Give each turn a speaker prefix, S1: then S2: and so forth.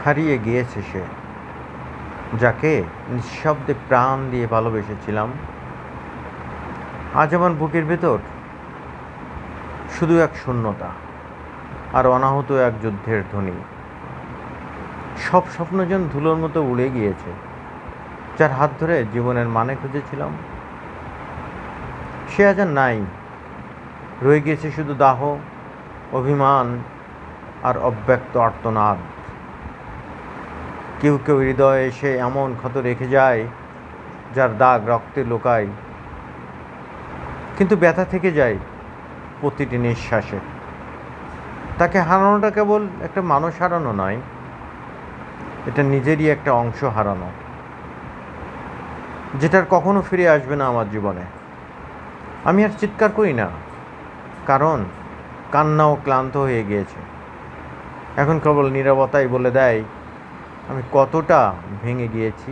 S1: হারিয়ে গিয়েছে সে, যাকে নিঃশব্দে প্রাণ দিয়ে ভালোবেসেছিলাম। আজ আমার বুকের ভেতর শুধু এক শূন্যতা আর অনাহত এক যুদ্ধের ধ্বনি। সব স্বপ্ন যেন ধুলোর মতো উড়ে গিয়েছে, যার হাত ধরে জীবনের মানে খুঁজেছিলাম। সে আজ আর নাই, রয়ে গিয়েছে শুধু দাহ, অভিমান আর অব্যক্ত আর্তনাদ। কেউ কেউ হৃদয়ে এসে এমন ক্ষত রেখে যায় যার দাগ রক্তে লুকায়, কিন্তু ব্যথা থেকে যায় প্রতিটি নিঃশ্বাসে। তাকে হারানোটা কেবল একটা মানুষ হারানো নয়, এটা নিজেরই একটা অংশ হারানো, যেটার কখনো ফিরে আসবে না আমার জীবনে। আমি আর চিৎকার করি না, কারণ কান্নাও ক্লান্ত হয়ে গিয়েছে। এখন কেবল নীরবতাই বলে দেয় আমি কতটা ভেঙে গিয়েছি।